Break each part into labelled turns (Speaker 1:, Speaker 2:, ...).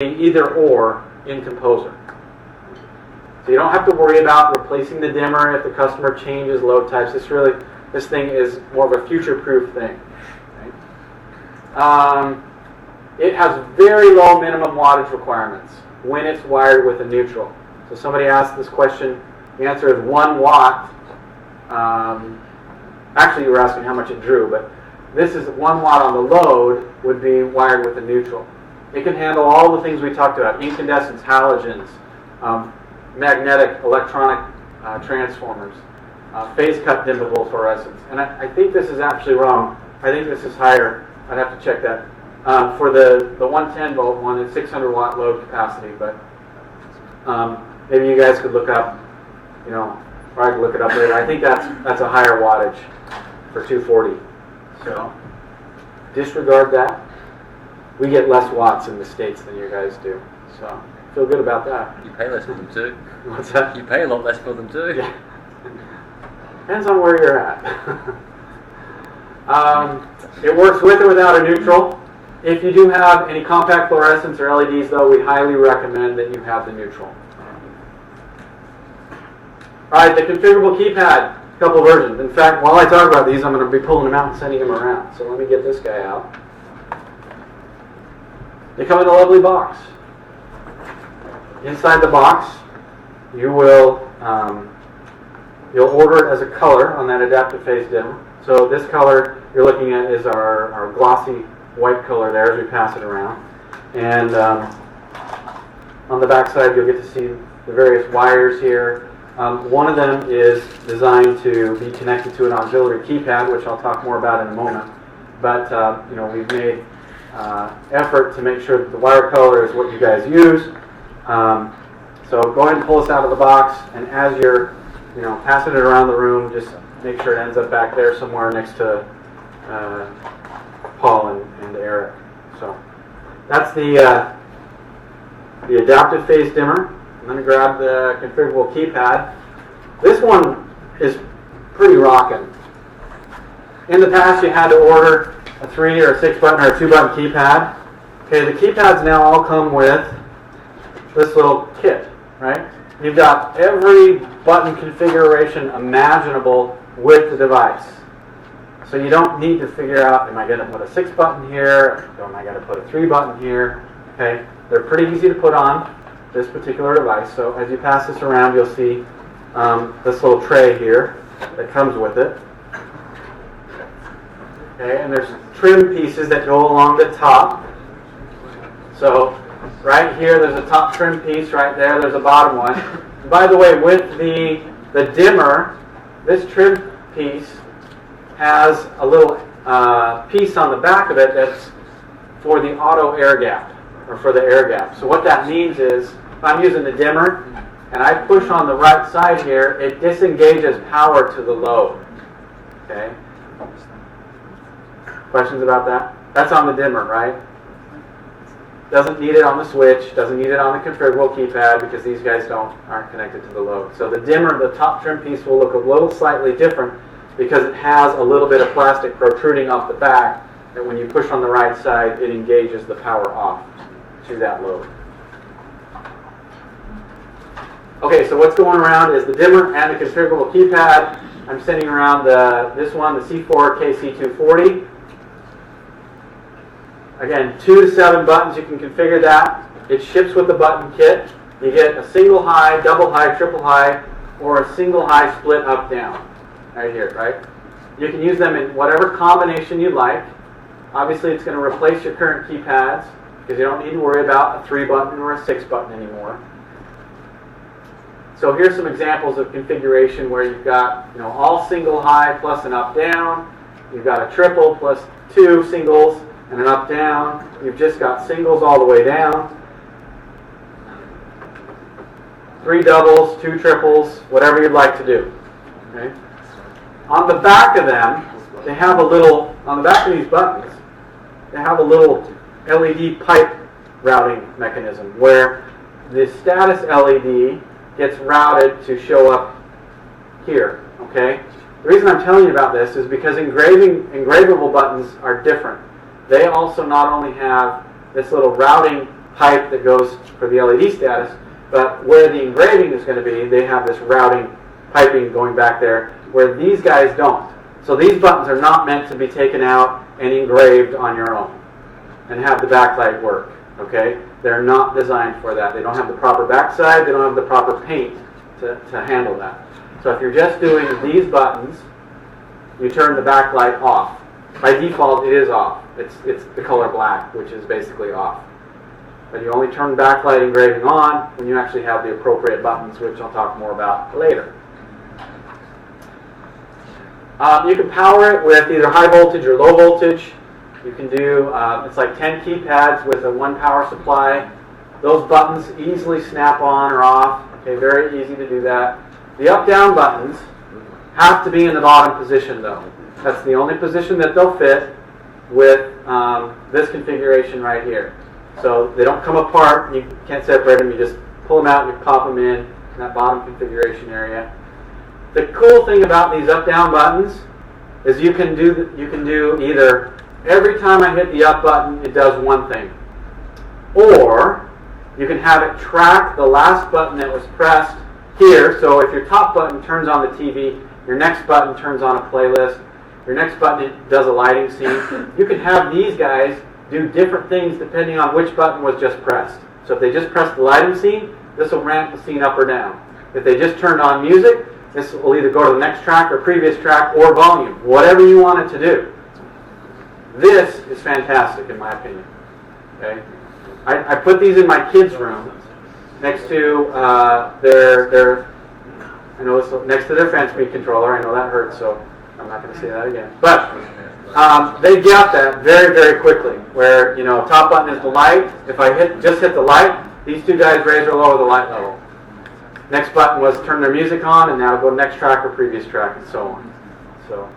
Speaker 1: either or in Composer. So you don't have to worry about replacing the dimmer if the customer changes load types. This thing is more of a future-proof thing. Okay? It has very low minimum wattage requirements when it's wired with a neutral. So somebody asked this question. The answer is 1 watt. Actually, you were asking how much it drew, but this is 1 watt on the load would be wired with a neutral. It can handle all the things we talked about: incandescents, halogens, magnetic electronic transformers, phase cut dimmable fluorescence. And I think this is actually wrong. I think this is higher. I'd have to check that. For the 110 volt one, it's 600 watt load capacity, but maybe you guys could look up, or I could look it up later. I think that's a higher wattage for 240. So disregard that. We get less watts in the States than you guys do. So feel good about that.
Speaker 2: You pay less for them too.
Speaker 1: What's that?
Speaker 2: You pay a lot less for them too.
Speaker 1: Yeah. Depends on where you're at. It works with or without a neutral. If you do have any compact fluorescents or LEDs, though, we highly recommend that you have the neutral. All right, the configurable keypad, a couple versions. In fact, while I talk about these, I'm going to be pulling them out and sending them around. So let me get this guy out. They come in a lovely box. Inside the box, you will you'll order it as a color on that adaptive phase dimmer. So this color you're looking at is our glossy white color there as we pass it around. And on the back side, you'll get to see the various wires here. One of them is designed to be connected to an auxiliary keypad, which I'll talk more about in a moment. But we've made effort to make sure that the wire color is what you guys use. So go ahead and pull this out of the box, and as you're passing it around the room, just make sure it ends up back there somewhere next to Paul and Eric. So that's the adaptive phase dimmer. Let me grab the configurable keypad. This one is pretty rocking. In the past, you had to order a 3 or a 6 button or a 2 button keypad. Okay, the keypads now all come with this little kit, right? You've got every button configuration imaginable with the device. So you don't need to figure out, am I going to put a 6 button here? Or am I going to put a 3 button here? Okay, they're pretty easy to put on this particular device. So as you pass this around, you'll see this little tray here that comes with it. Okay, and there's trim pieces that go along the top. So right here, there's a top trim piece. Right there, there's a bottom one. And by the way, with the dimmer, this trim piece has a little piece on the back of it that's for the auto air gap, or for the air gap. So what that means is, if I'm using the dimmer and I push on the right side here, it disengages power to the load. Okay? Questions about that? That's on the dimmer, right? Doesn't need it on the switch, doesn't need it on the configurable keypad, because these guys aren't connected to the load. So the dimmer, the top trim piece, will look a little slightly different because it has a little bit of plastic protruding off the back that when you push on the right side, it engages the power off to that load. Okay, so what's going around is the dimmer and the configurable keypad. I'm sending around this one, the C4 KC240. Again, 2 to 7 buttons, you can configure that. It ships with the button kit. You get a single high, double high, triple high, or a single high split up down. Right here, right? You can use them in whatever combination you like. Obviously, it's going to replace your current keypads because you don't need to worry about a 3 button or a 6 button anymore. So here's some examples of configuration where you've got all single high plus an up down. You've got a triple plus 2 singles and an up down. You've just got singles all the way down. 3 doubles, 2 triples, whatever you'd like to do. Okay? On the back of them, they have a little, on the back of these buttons, they have a little LED pipe routing mechanism where the status LED gets routed to show up here. Okay? The reason I'm telling you about this is because engravable buttons are different. They also not only have this little routing pipe that goes for the LED status, but where the engraving is going to be, they have this routing piping going back there, where these guys don't. So these buttons are not meant to be taken out and engraved on your own and have the backlight work, okay? They're not designed for that. They don't have the proper backside, they don't have the proper paint to handle that. So if you're just doing these buttons, you turn the backlight off. By default, it is off. It's the color black, which is basically off. But you only turn backlight engraving on when you actually have the appropriate buttons, which I'll talk more about later. You can power it with either high voltage or low voltage. You can do, it's like 10 keypads with a 1 power supply. Those buttons easily snap on or off. Okay, very easy to do that. The up-down buttons have to be in the bottom position though. That's the only position that they'll fit with this configuration right here. So they don't come apart, you can't separate them, you just pull them out and you pop them in that bottom configuration area. The cool thing about these up-down buttons is you can do either every time I hit the up button it does one thing, or you can have it track the last button that was pressed here. So if your top button turns on the TV, your next button turns on a playlist, your next button does a lighting scene. You can have these guys do different things depending on which button was just pressed. So if they just pressed the lighting scene, this will ramp the scene up or down. If they just turned on music, this will either go to the next track or previous track or volume, whatever you want it to do. This is fantastic in my opinion. Okay, I put these in my kids' room next to next to their fan speed controller. I know that hurts, so I'm not going to say that again. But they get that very, very quickly. Where top button is the light. If I just hit the light, these two guys raise or lower the light level. Next button was turn their music on, and now go to next track or previous track, and so on. So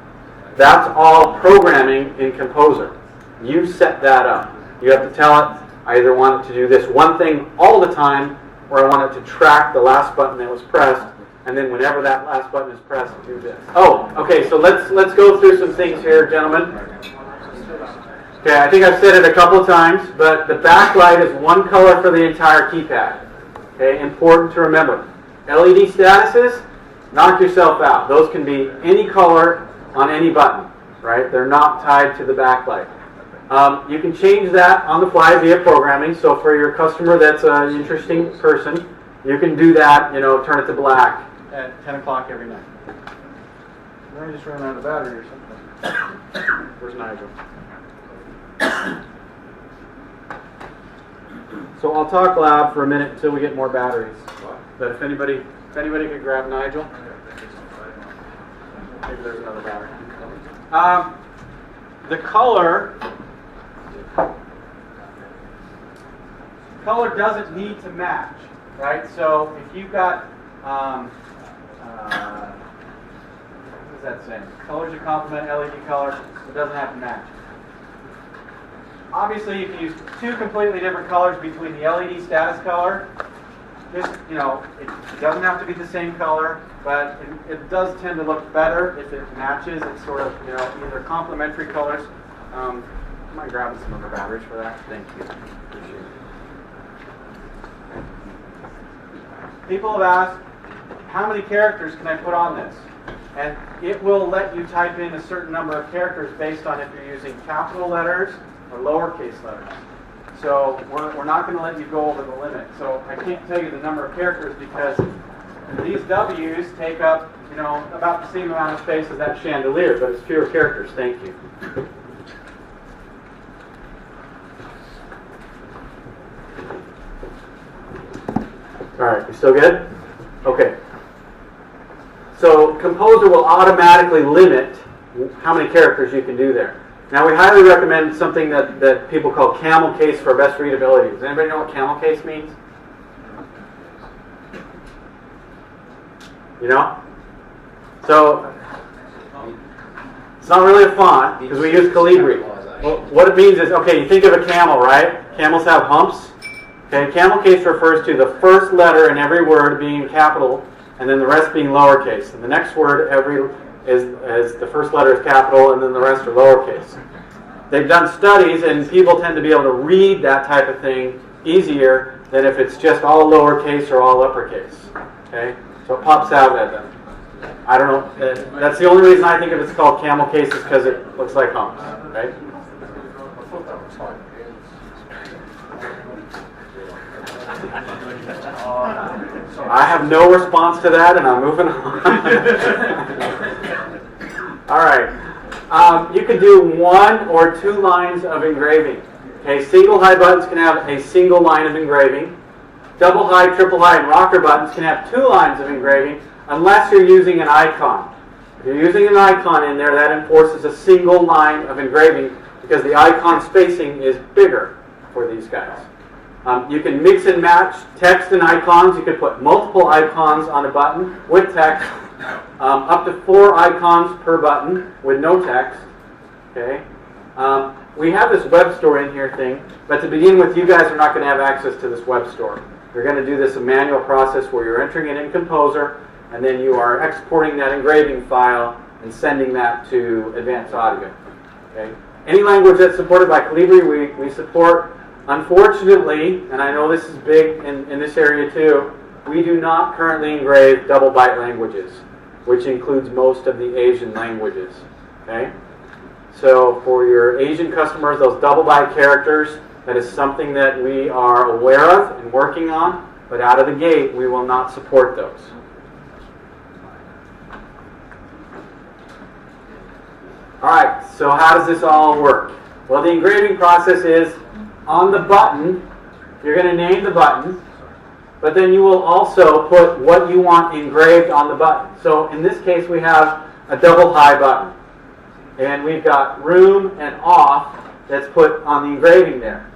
Speaker 1: that's all programming in Composer. You set that up. You have to tell it, I either want it to do this one thing all the time, or I want it to track the last button that was pressed, and then whenever that last button is pressed, do this. Oh, okay, so let's go through some things here, gentlemen. Okay, I think I've said it a couple of times, but the backlight is one color for the entire keypad. Okay, important to remember. LED statuses, knock yourself out. Those can be any color on any button, right? They're not tied to the backlight. You can change that on the fly via programming. So for your customer that's an interesting person, you can do that, turn it to black at 10 o'clock every night. I just ran out of battery or something. Where's Nigel? So I'll talk loud for a minute until we get more batteries. But if anybody could grab Nigel. Maybe there's another battery. The color doesn't need to match, right? So if you've got, what does that say? Colors that complement LED color, it doesn't have to match. Obviously, you can use two completely different colors between the LED status color. Just, it doesn't have to be the same color, but it does tend to look better if it matches. It's sort of, either complementary colors. I might grab some other batteries for that. Thank you. Appreciate it. People have asked, how many characters can I put on this? And it will let you type in a certain number of characters based on if you're using capital letters or lowercase letters. So we're not going to let you go over the limit. So I can't tell you the number of characters because these W's take up, about the same amount of space as that chandelier, but it's fewer characters. Thank you. All right, you still good? Okay. So Composer will automatically limit how many characters you can do there. Now we highly recommend something that people call Camel Case for best readability. Does anybody know what Camel Case means? So it's not really a font because we use Calibri. Well, what it means is, okay, you think of a camel, right? Camels have humps. Okay, Camel Case refers to the first letter in every word being capital and then the rest being lowercase. And the next word is the first letter is capital and then the rest are lowercase. They've done studies and people tend to be able to read that type of thing easier than if it's just all lowercase or all uppercase. Okay, so it pops out at them. I don't know. That's the only reason I think of it's called Camel Cases, because it looks like humps, right? I have no response to that, and I'm moving on. All right. You can do 1 or 2 lines of engraving. Okay, single high buttons can have a single line of engraving. Double high, triple high, and rocker buttons can have 2 lines of engraving, unless you're using an icon. If you're using an icon in there, that enforces a single line of engraving, because the icon spacing is bigger for these guys. You can mix and match text and icons. You can put multiple icons on a button with text, up to 4 icons per button with no text. Okay. We have this web store in here thing, but to begin with, you guys are not going to have access to this web store. You're going to do this a manual process where you're entering it in Composer, and then you are exporting that engraving file and sending that to Advanced Audio. Okay. Any language that's supported by Calibri, we support. Unfortunately, and I know this is big in this area too, we do not currently engrave double byte languages, which includes most of the Asian languages. Okay? So for your Asian customers, those double byte characters, that is something that we are aware of and working on, but out of the gate, we will not support those. Alright, so how does this all work? Well, the engraving process is, on the button, you're going to name the button, but then you will also put what you want engraved on the button. So in this case, we have a double high button. And we've got room and off that's put on the engraving there.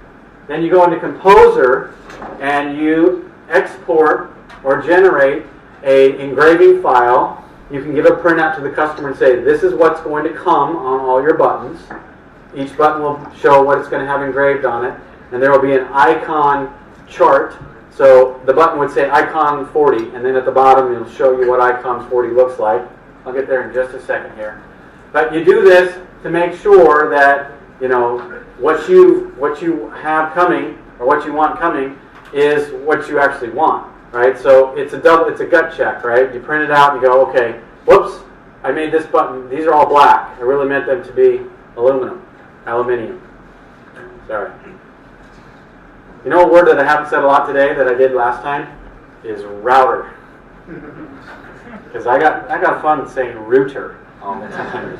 Speaker 1: Then you go into Composer and you export or generate a engraving file. You can give a printout to the customer and say, this is what's going to come on all your buttons. Each button will show what it's going to have engraved on it. And there will be an icon chart. So the button would say icon 40, and then at the bottom it'll show you what icon 40 looks like. I'll get there in just a second here. But you do this to make sure that, you know, what you have coming, or what you want coming, is what you actually want, right? So it's a gut check, right? You print it out and you go, okay, whoops, I made this button, these are all black. I really meant them to be aluminium. Sorry. You know a word that I haven't said a lot today that I did last time? Is router. Because I got fun saying router all the time.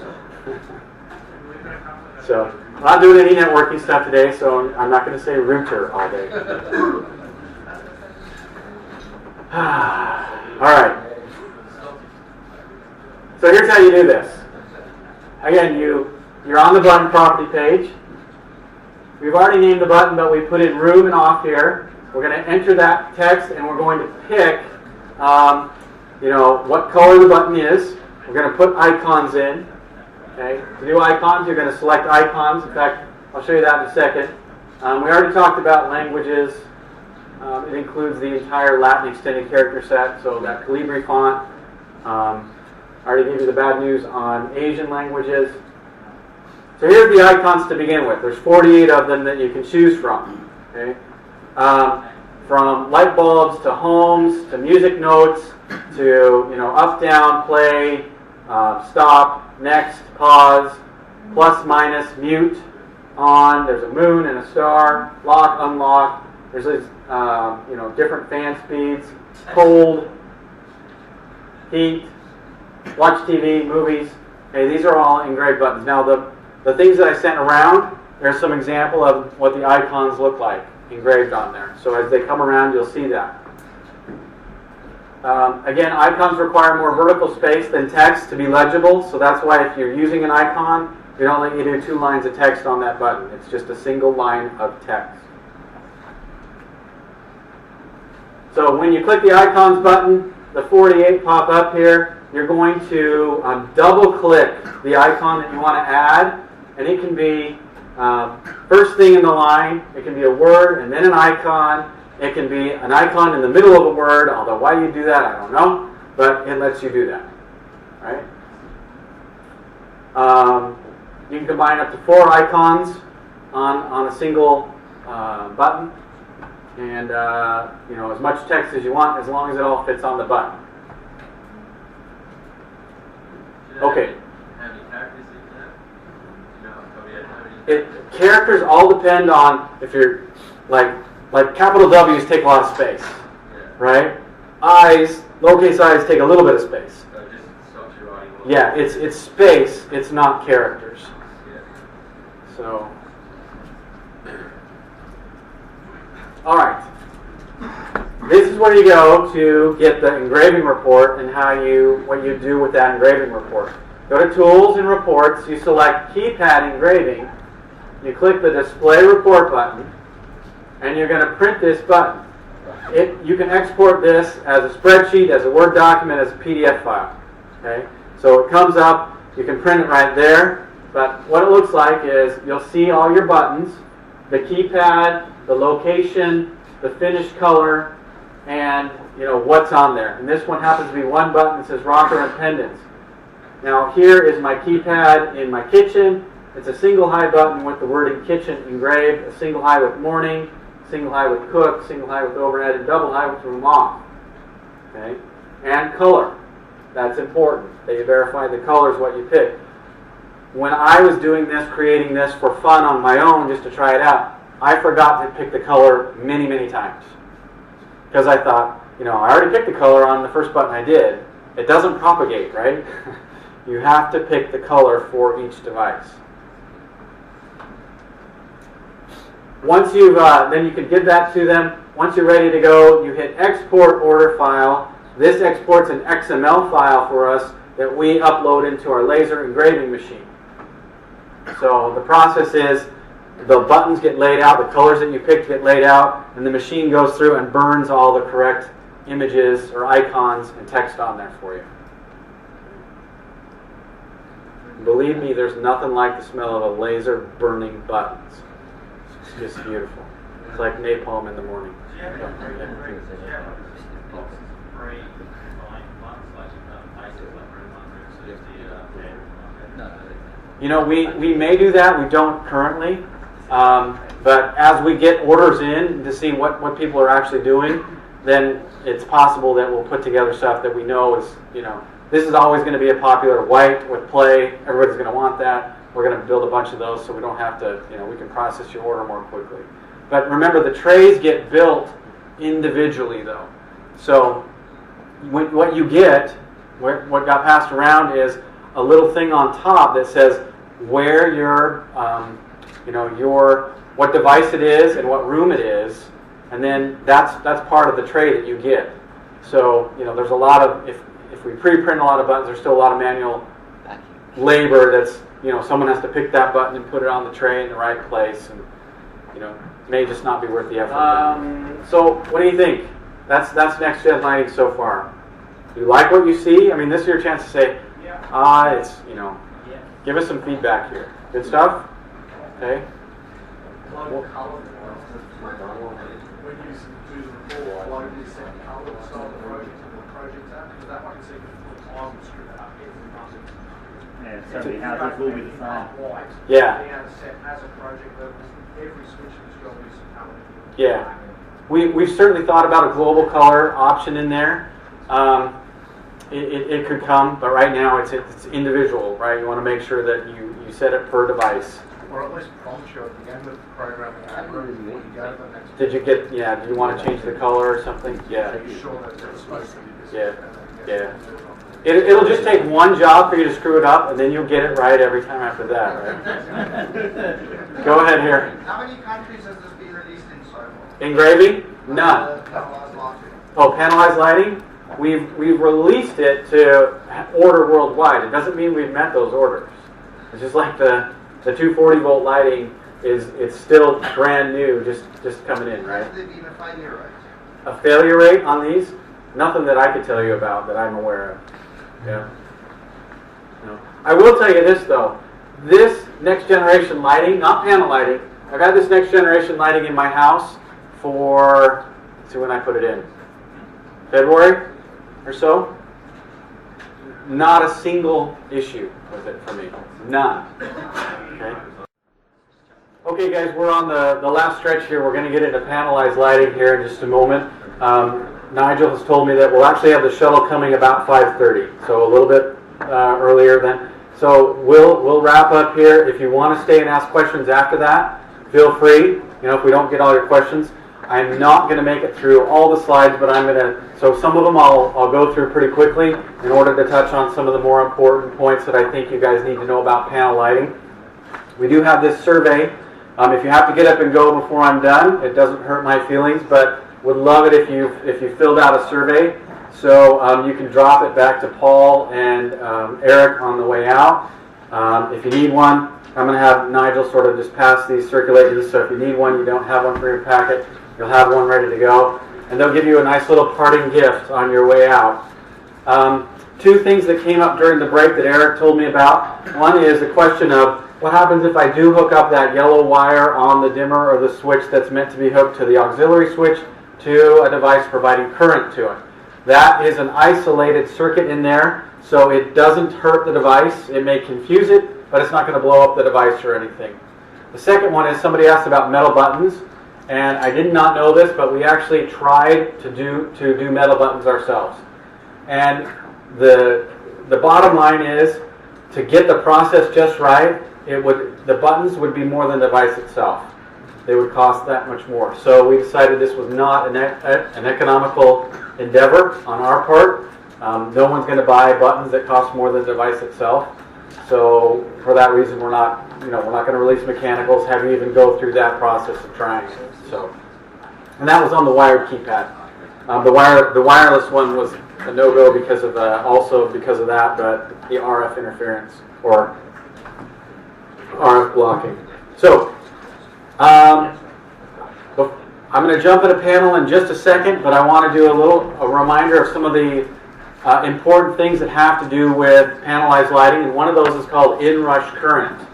Speaker 1: So I'm not doing any networking stuff today, so I'm not going to say router all day. Alright. So here's how you do this. Again, you're on the button property page. We've already named the button, but we put in room and off here. We're going to enter that text, and we're going to pick what color the button is. We're going to put icons in. Okay. To do icons, you're going to select icons. In fact, I'll show you that in a second. We already talked about languages. It includes the entire Latin extended character set, so that Calibri font. I already gave you the bad news on Asian languages. So here's the icons to begin with. There's 48 of them that you can choose from. Okay? From light bulbs to homes to music notes to up, down, play, stop, next, pause, plus, minus, mute, on. There's a moon and a star, lock, unlock. There's these different fan speeds, cold, heat, watch TV, movies. Okay, these are all engraved buttons. Now the things that I sent around, there's some example of what the icons look like engraved on there. So as they come around, you'll see that. Again, icons require more vertical space than text to be legible, so that's why if you're using an icon, we don't let you do 2 lines of text on that button. It's just a single line of text. So when you click the icons button, the 48 pop up here. You're going to double click the icon that you want to add, and it can be first thing in the line. It can be a word and then an icon. It can be an icon in the middle of a word, although why you do that, I don't know, but it lets you do that. Right? You can combine up to 4 icons on a single button. and you know, as much text as you want, as long as it all fits on the button. Okay.
Speaker 2: How many characters do you have? Do you know how many
Speaker 1: Characters all depend on if you're like capital W's take a lot of space, right? I's, lowercase i's take a little bit of space.
Speaker 2: So it just stops you writing.
Speaker 1: Yeah, it's space. It's not characters.
Speaker 2: Yeah.
Speaker 1: So, all right. This is where you go to get the engraving report and what you do with that engraving report. Go to Tools and Reports. You select Keypad Engraving. You click the Display Report button, and you're going to print this button. You can export this as a spreadsheet, as a Word document, as a PDF file. Okay, so it comes up. You can print it right there. But what it looks like is you'll see all your buttons, the keypad, the location, the finished color, and you know what's on there. And this one happens to be one button that says rocker and pendants. Now here is my keypad in my kitchen. It's a single high button with the wording kitchen engraved, a single high with morning, single high with cook, single high with overhead, and double high with room off. Okay? And color. That's important. That you verify the color is what you pick. When I was doing this, creating this for fun on my own, just to try it out, I forgot to pick the color many, many times. Because I thought, you know, I already picked the color on the first button I did. It doesn't propagate, right? You have to pick the color for each device. Once you've, then you can give that to them. Once you're ready to go, you hit Export Order File. This exports an XML file for us that we upload into our laser engraving machine. So the process is the buttons get laid out, the colors that you picked get laid out, and the machine goes through and burns all the correct images or icons and text on there for you. Believe me, there's nothing like the smell of a laser burning buttons. It's just beautiful. It's like napalm in the morning. You know, we may do that. We don't currently. But as we get orders in to see what people are actually doing, then it's possible that we'll put together stuff that we know is, you know, this is always going to be a popular white with play. Everybody's going to want that. We're going to build a bunch of those so we don't have to, you know, we can process your order more quickly. But remember, the trays get built individually, though. So what you get, what got passed around is a little thing on top that says where your, you know, what device it is and what room it is, and then that's part of the tray that you get. So, you know, there's a lot of, if we pre-print a lot of buttons, there's still a lot of manual labor that's, you know, someone has to pick that button and put it on the tray in the right place, and, you know, may just not be worth the effort. So, what do you think? That's next gen lighting so far. Do you like what you see? I mean, this is your chance to say, it's, you know, give us some feedback here. Good stuff? Okay.
Speaker 3: When you do the report, like you set color to start the project and what project's at, because that one seems to time and screw that up every month.
Speaker 4: Yeah, so many houses will be the same.
Speaker 3: White,
Speaker 1: Yeah.
Speaker 3: being able to set as a project level, every switch in this job is color.
Speaker 1: Yeah. We've certainly thought about a global color option in there. It could come, but right now it's individual, right? You want to make sure that you set it per device.
Speaker 3: Or at least prompt you at the end of the programming before you go to the next.
Speaker 1: Did you want to change the color or something? Yeah.
Speaker 3: Are you sure that it's supposed to be this?
Speaker 1: Yeah. It'll just take one job for you to screw it up, and then you'll get it right every time after that, right? Go ahead here.
Speaker 3: How many countries has this been released in so far?
Speaker 1: Engraving? None. Oh, panelized lighting? We've released it to order worldwide. It doesn't mean we've met those orders. It's just like the 240 volt lighting it's still brand new, just coming in, right?
Speaker 3: Has there been a failure rate?
Speaker 1: A failure rate on these? Nothing that I could tell you about that I'm aware of. Yeah. No. I will tell you this though. This next generation lighting, not panel lighting, I've had this next generation lighting in my house for, let's see when I put it in, February or so. Not a single issue with it for me. None. Okay. Okay guys, we're on the last stretch here. We're going to get into panelized lighting here in just a moment. Nigel has told me that we'll actually have the shuttle coming about 5:30, so a little bit earlier then. So we'll wrap up here. If you want to stay and ask questions after that, feel free. You know, if we don't get all your questions, I'm not going to make it through all the slides, but I'm going to, so some of them I'll go through pretty quickly in order to touch on some of the more important points that I think you guys need to know about panel lighting. We do have this survey. If you have to get up and go before I'm done, it doesn't hurt my feelings, but would love it if you filled out a survey. So you can drop it back to Paul and Eric on the way out. If you need one, I'm going to have Nigel sort of just pass these, circulate these, so if you need one, you don't have one for your packet, you'll have one ready to go. And they'll give you a nice little parting gift on your way out. Two things that came up during the break that Eric told me about. One is the question of what happens if I do hook up that yellow wire on the dimmer or the switch that's meant to be hooked to the auxiliary switch to a device providing current to it. That is an isolated circuit in there, so it doesn't hurt the device. It may confuse it, but it's not going to blow up the device or anything. The second one is somebody asked about metal buttons, and I did not know this, but we actually tried to do metal buttons ourselves. And the bottom line is, to get the process just right, the buttons would be more than the device itself. They would cost that much more. So we decided this was not an economical endeavor on our part. No one's going to buy buttons that cost more than the device itself. So for that reason, we're not going to release mechanicals, have you even go through that process of trying it. So, and that was on the wired keypad. The wireless one was a no-go because of also because of that, but the RF interference or RF blocking. So, I'm going to jump in a panel in just a second, but I want to do a reminder of some of the important things that have to do with panelized lighting, and one of those is called Inrush Current.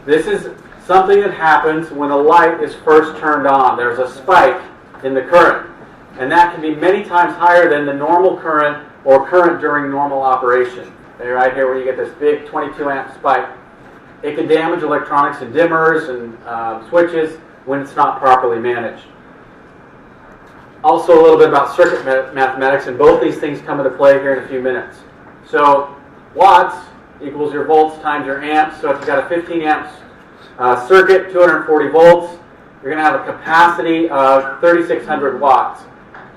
Speaker 1: This is something that happens when a light is first turned on. There's a spike in the current, and that can be many times higher than the normal current or current during normal operation. Okay, right here where you get this big 22 amp spike. It can damage electronics and dimmers and switches when it's not properly managed. Also a little bit about circuit mathematics, and both these things come into play here in a few minutes. So watts equals your volts times your amps. So if you've got a 15 amps circuit, 240 volts, you're going to have a capacity of 3,600 watts.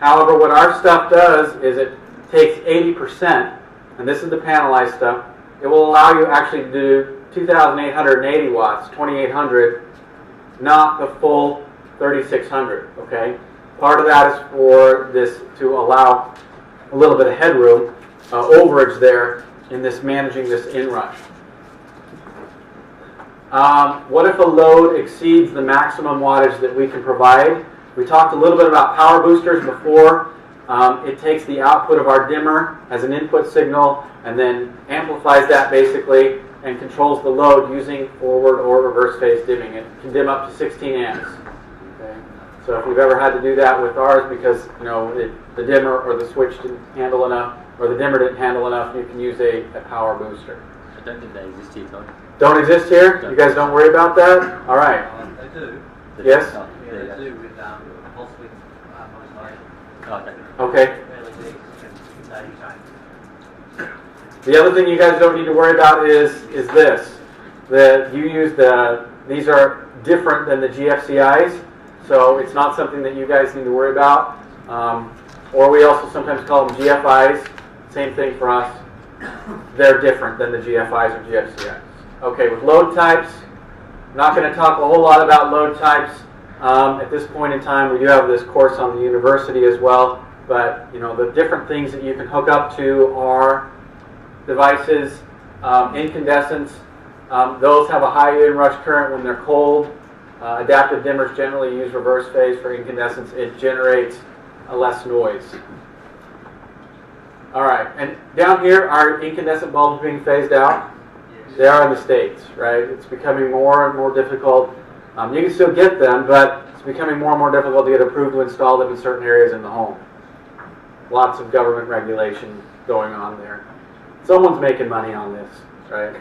Speaker 1: However, what our stuff does is it takes 80%, and this is the panelized stuff. It will allow you actually to do 2,880 watts, 2,800, not the full 3,600, okay? Part of that is for this to allow a little bit of headroom, overage there in this managing this inrush. What if a load exceeds the maximum wattage that we can provide? We talked a little bit about power boosters before. It takes the output of our dimmer as an input signal and then amplifies that basically and controls the load using forward or reverse phase dimming. It can dim up to 16 amps. Okay? So if you've ever had to do that with ours because the dimmer or the switch didn't handle enough, or the dimmer didn't handle enough, you can use a power booster.
Speaker 2: I don't think they exist here, Todd.
Speaker 1: Don't exist here? You guys don't worry about that? All right.
Speaker 3: They do.
Speaker 1: Yes?
Speaker 3: Yeah, they do with pulse width modulation.
Speaker 1: Okay.
Speaker 3: LEDs can change.
Speaker 1: The other thing you guys don't need to worry about is this. That you use these are different than the GFCIs, so it's not something that you guys need to worry about. Or we also sometimes call them GFIs. Same thing for us. They're different than the GFIs or GFCIs. Okay, with load types, I'm not going to talk a whole lot about load types at this point in time. We do have this course on the university as well, but the different things that you can hook up to are devices, incandescents. Those have a high inrush current when they're cold. Adaptive dimmers generally use reverse phase for incandescents. It generates less noise. All right, and down here, are incandescent bulbs being phased out?
Speaker 3: Yes.
Speaker 1: They are in the States, right? It's becoming more and more difficult. You can still get them, but it's becoming more and more difficult to get approved to install them in certain areas in the home. Lots of government regulation going on there. Someone's making money on this, right?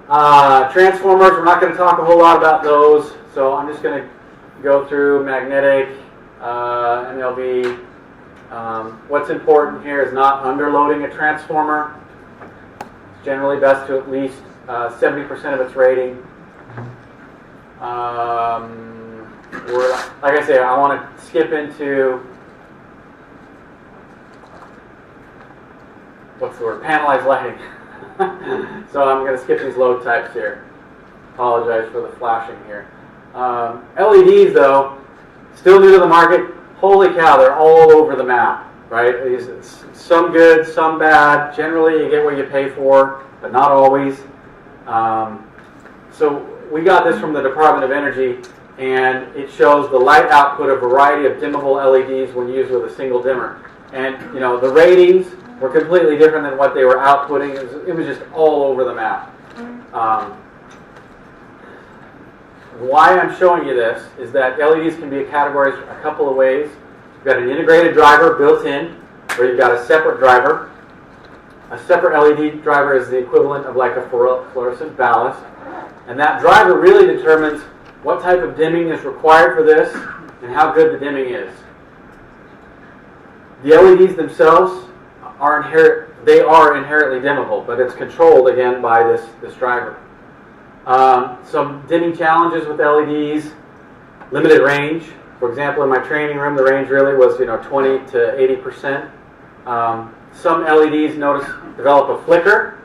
Speaker 1: Transformers, we're not going to talk a whole lot about those, so I'm just going to go through magnetic, MLB. What's important here is not underloading a transformer. It's generally best to at least 70% of its rating. Like I say, I want to skip into, what's the word, panelized lighting. So I'm going to skip these load types here. Apologize for the flashing here. LEDs, though, still new to the market. Holy cow, they're all over the map, right? Some good, some bad. Generally, you get what you pay for, but not always. So we got this from the Department of Energy, and it shows the light output of a variety of dimmable LEDs when used with a single dimmer. And, you know, the ratings were completely different than what they were outputting. It was just all over the map. Why I'm showing you this is that LEDs can be categorized a couple of ways. You've got an integrated driver built in, where you've got a separate driver. A separate LED driver is the equivalent of like a fluorescent ballast. And that driver really determines what type of dimming is required for this and how good the dimming is. The LEDs themselves are inherently dimmable, but it's controlled again by this driver. Some dimming challenges with LEDs: limited range. For example, in my training room, the range really was 20 to 80%. Some LEDs develop a flicker.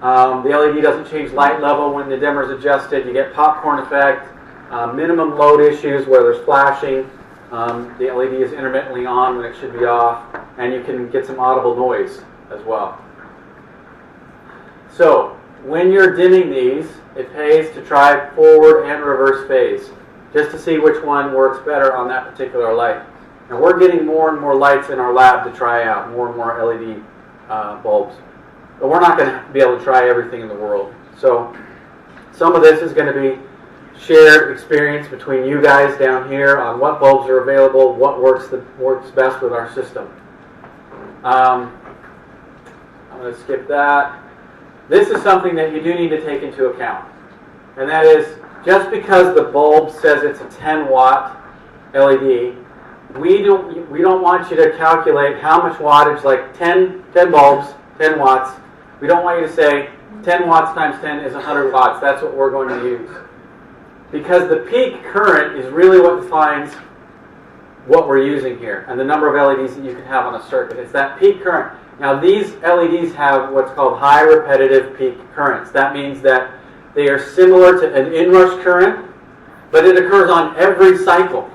Speaker 1: The LED doesn't change light level when the dimmer is adjusted. You get popcorn effect. Minimum load issues where there's flashing. The LED is intermittently on when it should be off, and you can get some audible noise as well. So when you're dimming these, it pays to try forward and reverse phase, just to see which one works better on that particular light. Now we're getting more and more lights in our lab to try out, more and more LED bulbs. But we're not going to be able to try everything in the world. So some of this is going to be shared experience between you guys down here on what bulbs are available, what works best with our system. I'm going to skip that. This is something that you do need to take into account. And that is, just because the bulb says it's a 10 watt LED, we don't want you to calculate how much wattage, like 10 bulbs, 10 watts. We don't want you to say 10 watts times 10 is 100 watts. That's what we're going to use. Because the peak current is really what defines what we're using here and the number of LEDs that you can have on a circuit. It's that peak current. Now these LEDs have what's called high repetitive peak currents. That means that they are similar to an inrush current, but it occurs on every cycle.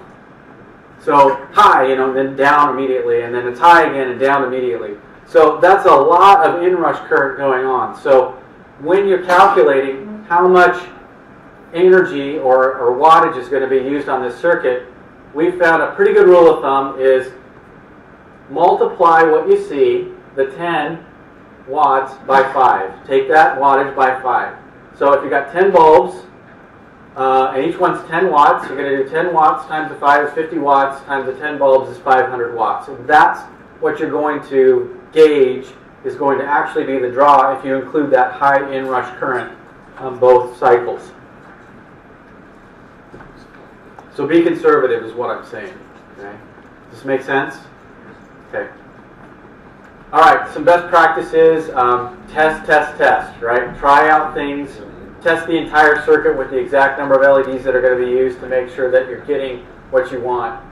Speaker 1: So high, then down immediately, and then it's high again and down immediately. So that's a lot of inrush current going on. So when you're calculating how much energy or wattage is going to be used on this circuit, we found a pretty good rule of thumb is multiply what you see, the 10 watts, by 5. Take that wattage by 5. So if you've got 10 bulbs, and each one's 10 watts, you're going to do 10 watts times the 5 is 50 watts, times the 10 bulbs is 500 watts. So that's what you're going to gauge is going to actually be the draw if you include that high inrush current on both cycles. So be conservative is what I'm saying. Okay? Does this make sense? Okay. All right, some best practices. Test, right? Try out things. Test the entire circuit with the exact number of LEDs that are going to be used to make sure that you're getting what you want.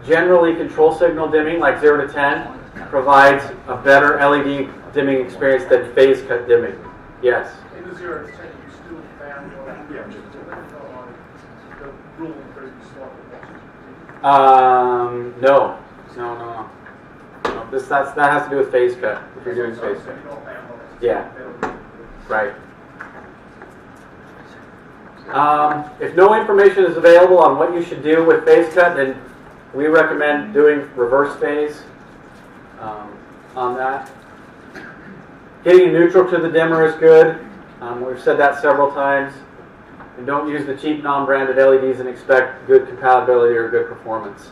Speaker 1: Generally, control signal dimming, like 0 to 10, provides a better LED dimming experience than phase cut dimming. Yes?
Speaker 3: In the 0 to 10, you still found your the rule previous slide.
Speaker 1: No. That has to do with phase cut, if you're doing phase cut. Yeah, right. If no information is available on what you should do with phase cut, then we recommend doing reverse phase on that. Getting a neutral to the dimmer is good. We've said that several times. And don't use the cheap non-branded LEDs and expect good compatibility or good performance.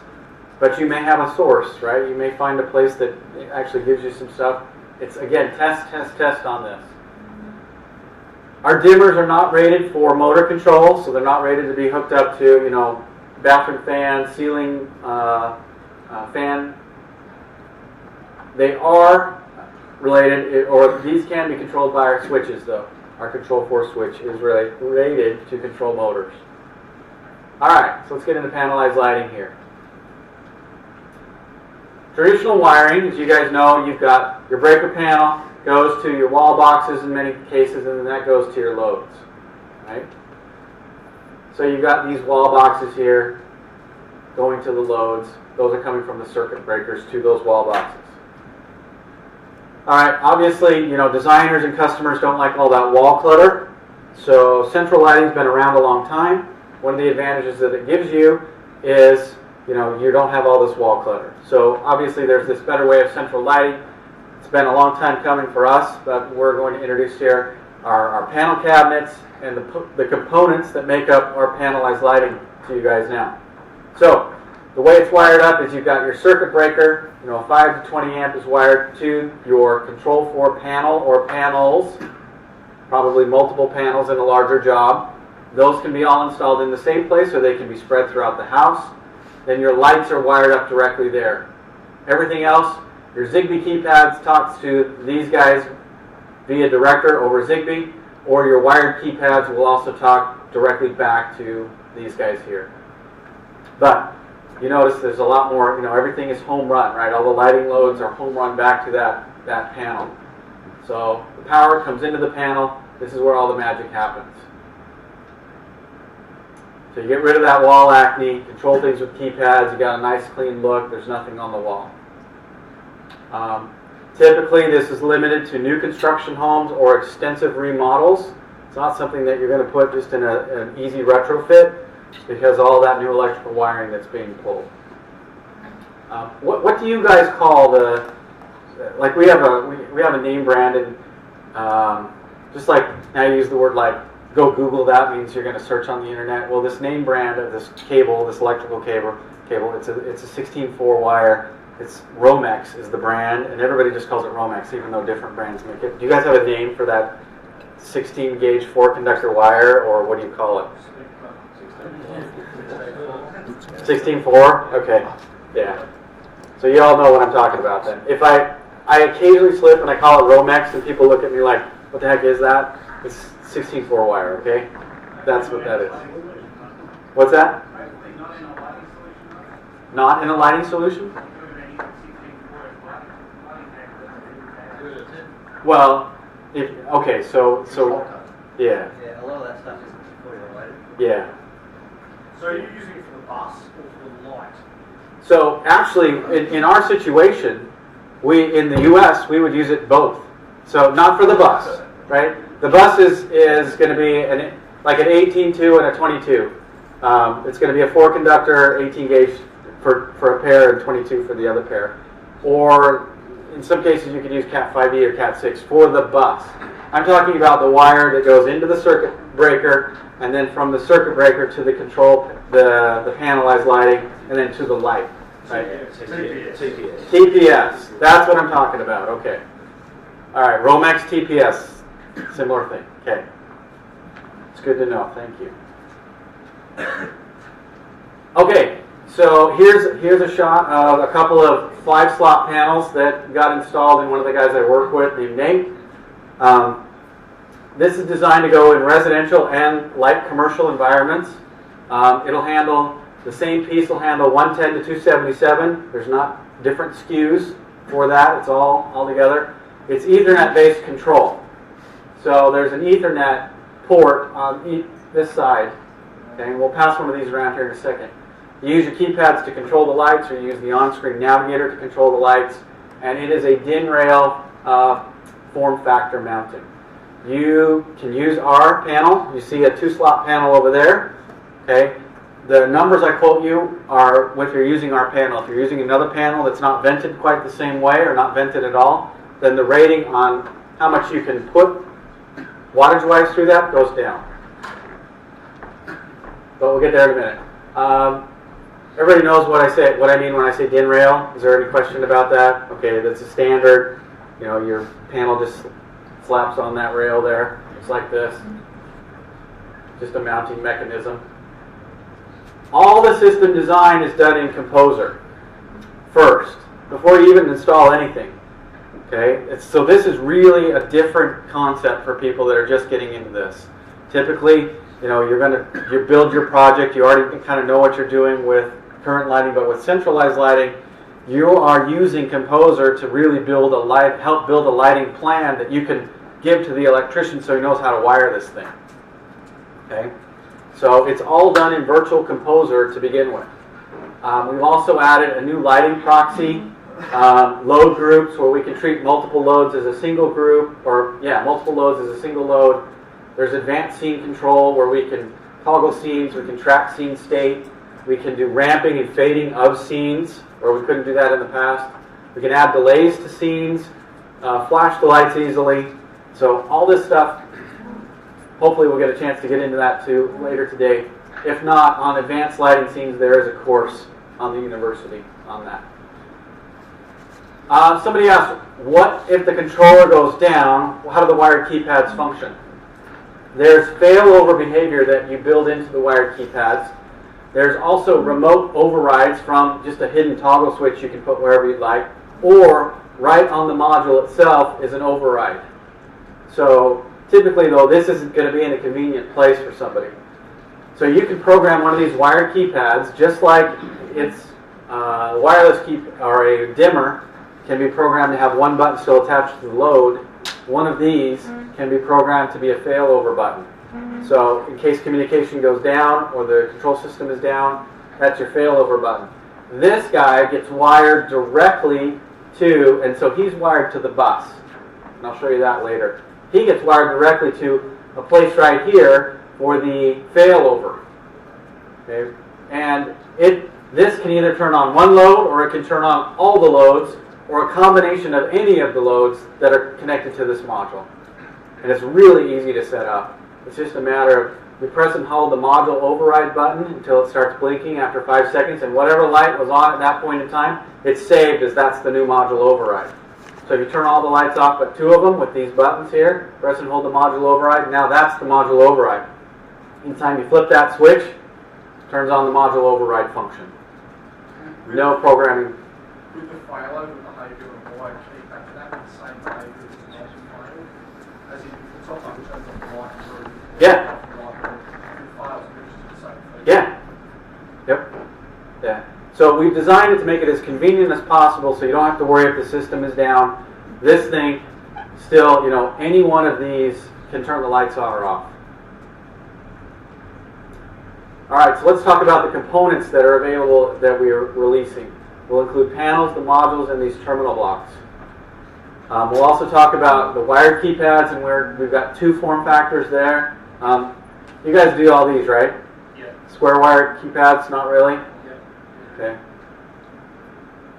Speaker 1: But you may have a source, right? You may find a place that actually gives you some stuff. It's, again, test on this. Our dimmers are not rated for motor control, so they're not rated to be hooked up to, you know, bathroom fan, ceiling fan. They are related, or these can be controlled by our switches, though. Our Control4 switch is rated to control motors. All right, so let's get into panelized lighting here. Traditional wiring, as you guys know, you've got your breaker panel, goes to your wall boxes in many cases, and then that goes to your loads, right? So you've got these wall boxes here going to the loads. Those are coming from the circuit breakers to those wall boxes. All right, obviously, you know, designers and customers don't like all that wall clutter. So central lighting's been around a long time. One of the advantages that it gives you is, you know, you don't have all this wall clutter. So obviously there's this better way of central lighting. It's been a long time coming for us, but we're going to introduce here our panel cabinets and the components that make up our panelized lighting to you guys now. So the way it's wired up is you've got your circuit breaker, you know, a 5 to 20 amp is wired to your Control4 panel or panels, probably multiple panels in a larger job. Those can be all installed in the same place or they can be spread throughout the house. Then your lights are wired up directly there. Everything else, your Zigbee keypads talks to these guys via director over Zigbee, or your wired keypads will also talk directly back to these guys here. But you notice there's a lot more, you know, everything is home run, right? All the lighting loads are home run back to that panel. So the power comes into the panel. This is where all the magic happens. So you get rid of that wall acne, control things with keypads, you got a nice clean look, there's nothing on the wall. Typically this is limited to new construction homes or extensive remodels. It's not something that you're going to put just in an easy retrofit because all that new electrical wiring that's being pulled. What do you guys call the, like we have a name brand, and just like now you use the word like, go Google that means you're going to search on the internet. Well, this name brand of this cable, this electrical cable, it's a 16.4 wire. It's Romex is the brand, and everybody just calls it Romex, even though different brands make it. Do you guys have a name for that 16 gauge 4 conductor wire, or what do you call it? 16.4? Okay, yeah. So you all know what I'm talking about then. If I occasionally slip and I call it Romex, and people look at me like, what the heck is that? It's 16.4 wire, okay? That's what that is. What's that? Not in a lighting solution? Well, okay, so yeah.
Speaker 5: Yeah, a lot of that stuff is fully related.
Speaker 1: Yeah.
Speaker 3: So are you using it for the bus or for the light?
Speaker 1: So actually, in our situation, in the U.S. we would use it both. So not for the bus, right? The bus is going to be like an 18.2 and a 22. It's going to be a 4 conductor, 18 gauge for a pair and 22 for the other pair. Or in some cases you could use Cat 5e or Cat 6 for the bus. I'm talking about the wire that goes into the circuit breaker, and then from the circuit breaker to the control, the panelized lighting, and then to the light. Right?
Speaker 5: TPS.
Speaker 1: TPS. That's what I'm talking about. Okay. All right. Romex TPS. Similar thing. Okay. It's good to know. Thank you. Okay. So here's a shot of a couple of 5-slot panels that got installed in one of the guys I work with named Nate. This is designed to go in residential and light commercial environments. It'll handle, the same piece will handle 110 to 277. There's not different SKUs for that. It's all together. It's Ethernet-based control. So there's an Ethernet port on this side. Okay, and we'll pass one of these around here in a second. You use your keypads to control the lights, or you use the on-screen navigator to control the lights, and it is a DIN rail form factor mounting. You can use our panel. You see a 2-slot panel over there. Okay, the numbers I quote you are if you're using our panel. If you're using another panel that's not vented quite the same way or not vented at all, then the rating on how much you can put wattage-wise through that goes down. But we'll get there in a minute. Everybody knows what I mean when I say DIN rail. Is there any question about that? Okay, that's a standard. You know, your panel just slaps on that rail there. It's like this. Just a mounting mechanism. All the system design is done in Composer first, before you even install anything. Okay, so this is really a different concept for people that are just getting into this. Typically, you build your project, you already kind of know what you're doing with current lighting, but with centralized lighting, you are using Composer to really help build a lighting plan that you can give to the electrician so he knows how to wire this thing. Okay, so it's all done in Virtual Composer to begin with. We've also added a new lighting proxy, load groups where we can treat multiple loads as a single group, multiple loads as a single load. There's advanced scene control where we can toggle scenes, we can track scene state, we can do ramping and fading of scenes where we couldn't do that in the past. We can add delays to scenes, flash the lights easily. So all this stuff, hopefully we'll get a chance to get into that too later today. If not, on advanced lighting scenes, there is a course on the university on that. Somebody asked, what if the controller goes down? How do the wired keypads function? There's failover behavior that you build into the wired keypads. There's also remote overrides from just a hidden toggle switch you can put wherever you'd like, or right on the module itself is an override. So typically, though, this isn't going to be in a convenient place for somebody. So you can program one of these wired keypads just like it's a wireless key or a dimmer can be programmed to have one button still attached to the load. One of these can be programmed to be a failover button. So in case communication goes down or the control system is down, that's your failover button. This guy gets wired directly to, and so he's wired to the bus. And I'll show you that later. He gets wired directly to a place right here for the failover. Okay? And this can either turn on one load or it can turn on all the loads or a combination of any of the loads that are connected to this module. And it's really easy to set up. It's just a matter of you press and hold the module override button until it starts blinking after 5 seconds, and whatever light was on at that point in time, it's saved as that's the new module override. So if you turn all the lights off but two of them with these buttons here, press and hold the module override, now that's the module override. Anytime you flip that switch, it turns on the module override function. No programming.
Speaker 3: With the failover behavior of wired keypad, would that be the same behavior as the multi-fail? As in, the top one turns on the light through.
Speaker 1: Yeah. Yeah. Yep. Yeah. So we've designed it to make it as convenient as possible so you don't have to worry if the system is down. This thing, still, any one of these can turn the lights on or off. Alright, so let's talk about the components that are available that we are releasing. We'll include panels, the modules, and these terminal blocks. We'll also talk about the wired keypads, and we've got two form factors there. You guys do all these, right?
Speaker 3: Yeah.
Speaker 1: Square wired keypads, not really?
Speaker 3: Yeah.
Speaker 1: Okay.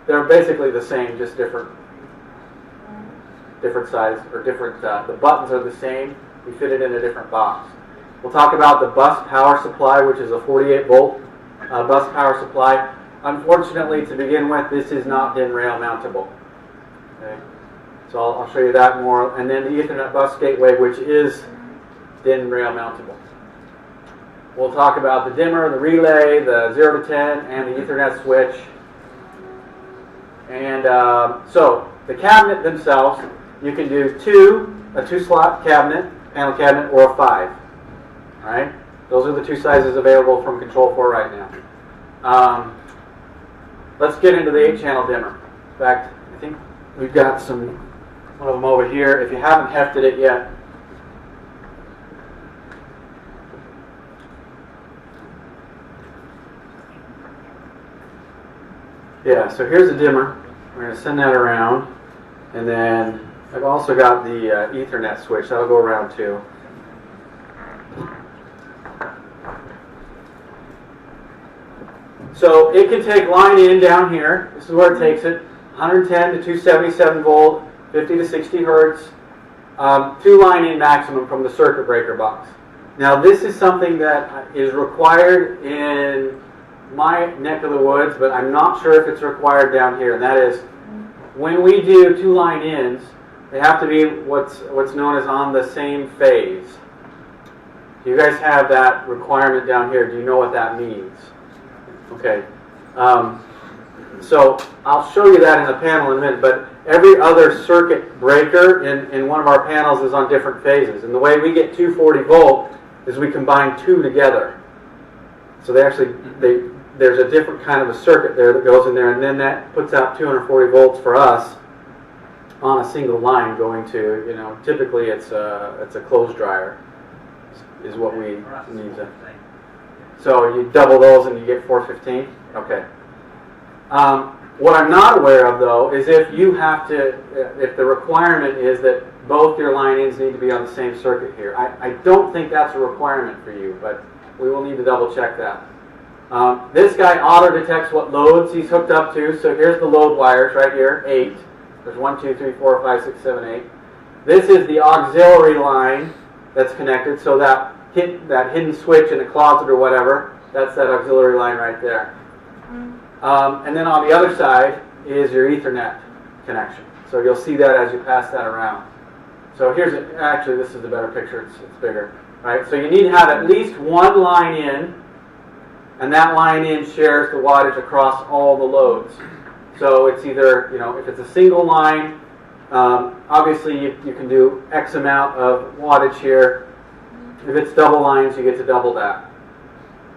Speaker 1: They're basically the same, just different size, or different, the buttons are the same. We fit it in a different box. We'll talk about the bus power supply, which is a 48 volt bus power supply. Unfortunately, to begin with, this is not DIN rail mountable. Okay. So I'll show you that more. And then the Ethernet bus gateway, which is DIN rail mountable. We'll talk about the dimmer, the relay, the 0 to 10, and the Ethernet switch. And so the cabinet themselves, you can do a 2-slot cabinet, panel cabinet, or a 5. All right, those are the two sizes available from Control4 right now. Let's get into the 8-channel dimmer. In fact, I think we've got one of them over here. If you haven't hefted it yet, yeah, so here's the dimmer. We're going to send that around. And then I've also got the Ethernet switch. That'll go around too. So it can take line in down here. This is where it takes it. 110 to 277 volt, 50 to 60 hertz. 2 line in maximum from the circuit breaker box. Now this is something that is required in my neck of the woods, but I'm not sure if it's required down here. And that is, when we do 2 line ins, They have to be what's known as on the same phase. You guys have that requirement down here. Do you know what that means? Okay. So I'll show you that in the panel in a minute, but every other circuit breaker in one of our panels is on different phases. And the way we get 240 volt is we combine two together. So there's a different kind of a circuit there that goes in there, and then that puts out 240 volts for us on a single line going to, typically it's a clothes dryer is what we need to. So you double those and you get 415? Okay. What I'm not aware of, though, is if the requirement is that both your line-ins need to be on the same circuit here. I don't think that's a requirement for you, but we will need to double check that. This guy auto-detects what loads he's hooked up to, so here's the load wires right here, 8. There's 1, 2, 3, 4, 5, 6, 7, 8. This is the auxiliary line that's connected, so that hidden switch in the closet or whatever, that's that auxiliary line right there. And then on the other side is your Ethernet connection. So you'll see that as you pass that around. So actually this is a better picture, it's bigger. Right? So you need to have at least one line in, and that line in shares the wattage across all the loads. So it's either, if it's a single line, obviously you can do X amount of wattage here. If it's double lines, you get to double that.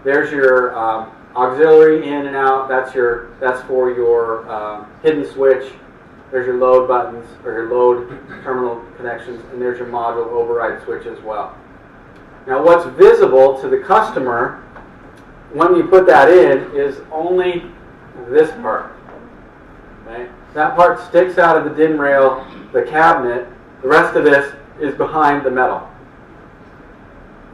Speaker 1: There's your auxiliary in and out. That's for your hidden switch. There's your load buttons or your load terminal connections, and there's your module override switch as well. Now, what's visible to the customer when you put that in is only this part. Okay? That part sticks out of the DIN rail, the cabinet. The rest of this is behind the metal.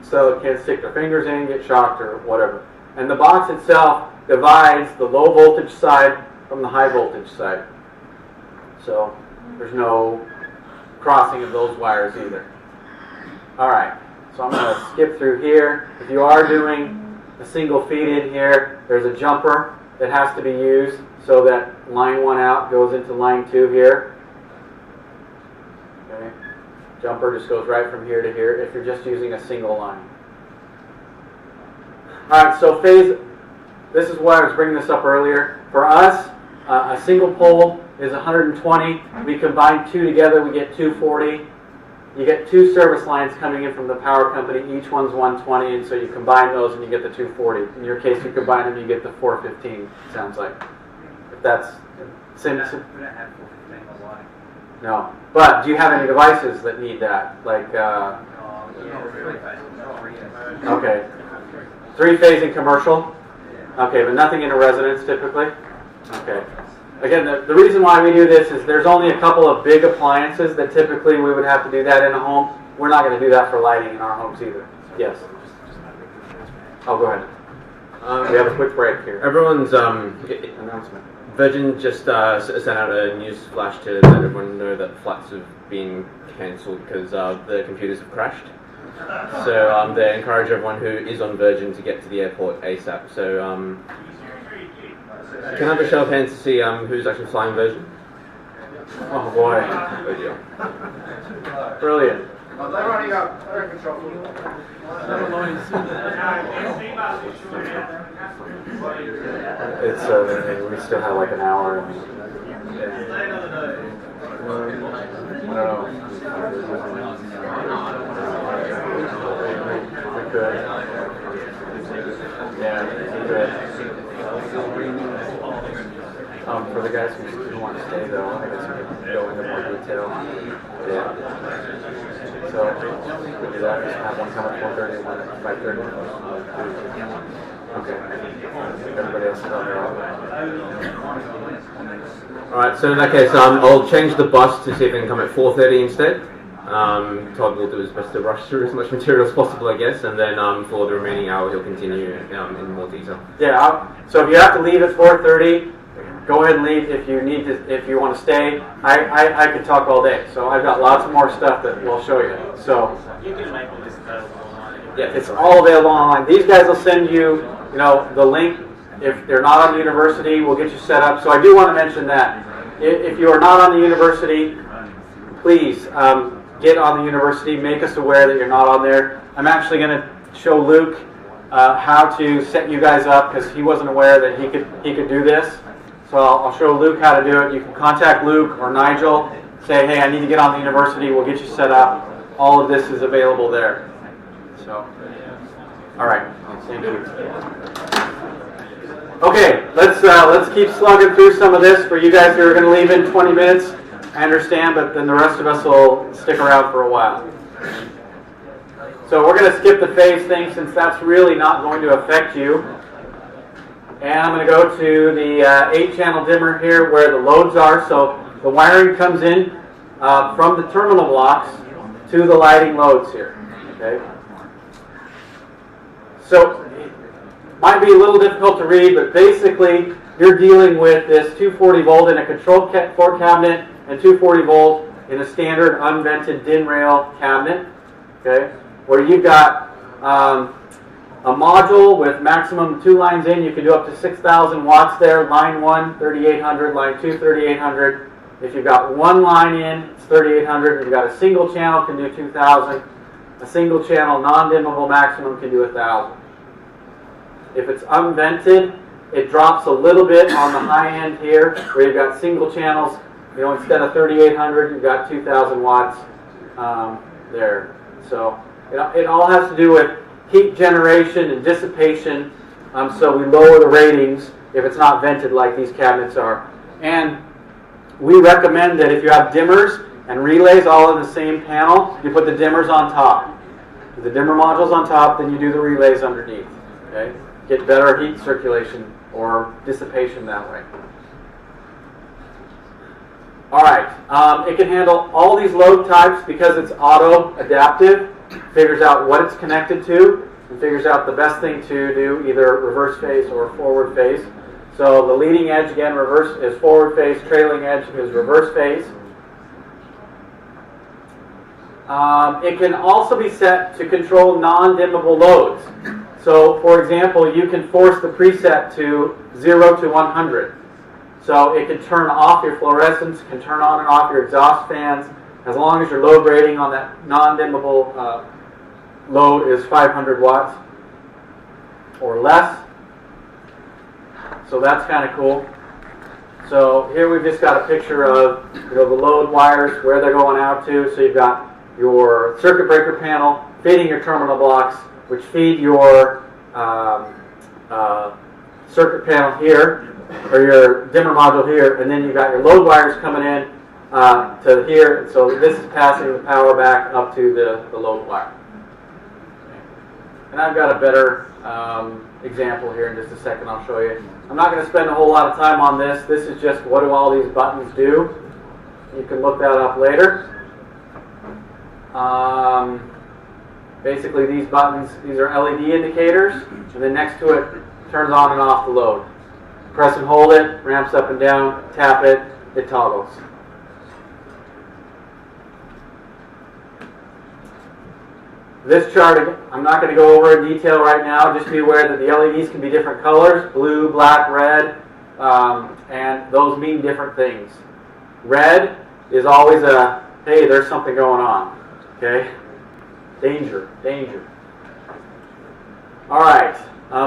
Speaker 1: So it can't stick their fingers in, get shocked, or whatever. And the box itself divides the low voltage side from the high voltage side. So there's no crossing of those wires either. Alright, so I'm going to skip through here. If you are doing a single feed in here, there's a jumper that has to be used so that line 1 out goes into line 2 here. Okay. Jumper just goes right from here to here if you're just using a single line. Alright, so phase, this is why I was bringing this up earlier. For us, a single pole is 120. We combine two together, we get 240. You get two service lines coming in from the power company. Each one's 120, and so you combine those and you get the 240. In your case, you combine them, you get the 415, it sounds like. If that's...
Speaker 2: We don't have 415 on line.
Speaker 1: No. But do you have any devices that need that? Like, okay. 3-phase in commercial? Okay, but nothing in a residence typically? Okay. Again, the reason why we do this is there's only a couple of big appliances that typically we would have to do that in a home. We're not going to do that for lighting in our homes either. Yes? Oh, go ahead. We have a quick break here.
Speaker 6: Everyone's
Speaker 1: Announcement.
Speaker 6: Virgin just sent out a news flash to let everyone know that flights have been cancelled because the computers have crashed. So they encourage everyone who is on Virgin to get to the airport ASAP. So can I have a show of hands to see who's actually flying Virgin?
Speaker 1: Oh boy.
Speaker 6: Good deal.
Speaker 1: Brilliant.
Speaker 3: They're running up. They're in control.
Speaker 1: It's we still have like an hour. We could. Yeah, we could. For the guys who want to stay, though, I guess we can go into more detail. Yeah. So we do that. Just have one come at 4:30 and one at 5:30. Okay. Everybody else is on their own.
Speaker 6: Alright, so in that case, I'll change the bus to see if they can come at 4:30 instead. Todd will do his best to rush through as much material as possible, I guess, and then for the remaining hour, he'll continue in more detail.
Speaker 1: Yeah. So if you have to leave at 4:30, go ahead and leave. If you need to, if you want to stay, I could talk all day. So I've got lots more stuff that we'll show you. So
Speaker 4: You can make all this available online.
Speaker 1: yeah, it's all available online. These guys will send you, the link. If they're not on the university, we'll get you set up. So I do want to mention that if you are not on the university, please get on the university. Make us aware that you're not on there. I'm actually going to show Luke how to set you guys up because he wasn't aware that he could do this. So I'll show Luke how to do it. You can contact Luke or Nigel. Say, hey, I need to get on the university. We'll get you set up. All of this is available there. So, all right. Thank you. Okay, let's keep slugging through some of this for you guys who are going to leave in 20 minutes. I understand, but then the rest of us will stick around for a while. So we're going to skip the phase thing since that's really not going to affect you. And I'm going to go to the 8-channel dimmer here where the loads are. So the wiring comes in from the terminal blocks to the lighting loads here. Okay. So it might be a little difficult to read, but basically you're dealing with this 240 volt in a Control4 cabinet and 240 volt in a standard unvented DIN rail cabinet. Okay, where you've got a module with maximum 2 lines in. You can do up to 6,000 watts there. Line 1, 3,800. Line 2, 3,800. If you've got 1 line in, it's 3,800. If you've got a single channel, can do 2,000. A single channel non-dimmable maximum can do 1,000. If it's unvented, it drops a little bit on the high end here, where you've got single channels. You know, instead of 3,800, you've got 2,000 watts there. So it all has to do with heat generation and dissipation. So we lower the ratings if it's not vented like these cabinets are. And we recommend that if you have dimmers and relays all in the same panel, you put the dimmers on top. If the dimmer module's on top, then you do the relays underneath. Okay? Get better heat circulation or dissipation that way. All right. It can handle all these load types because it's auto-adaptive. Figures out what it's connected to and figures out the best thing to do, either reverse phase or forward phase. So the leading edge, again, reverse is forward phase, trailing edge is reverse phase. It can also be set to control non-dimmable loads. So, for example, you can force the preset to 0 to 100. So it can turn off your fluorescents, can turn on and off your exhaust fans, as long as your load rating on that non-dimmable load is 500 watts or less. So that's kind of cool. So here we've just got a picture of the load wires, where they're going out to. So you've got your circuit breaker panel feeding your terminal blocks, which feed your circuit panel here, or your dimmer module here, and then you've got your load wires coming in to here. So this is passing the power back up to the load wire. And I've got a better example here in just a second. I'll show you. I'm not going to spend a whole lot of time on this. This is just what do all these buttons do. You can look that up later. Basically, these buttons, these are LED indicators, and then next to it turns on and off the load. Press and hold it, ramps up and down, tap it, it toggles. This chart, I'm not going to go over in detail right now. Just be aware that the LEDs can be different colors, blue, black, red, and those mean different things. Red is always a, hey, there's something going on. Okay? Danger, danger. All right.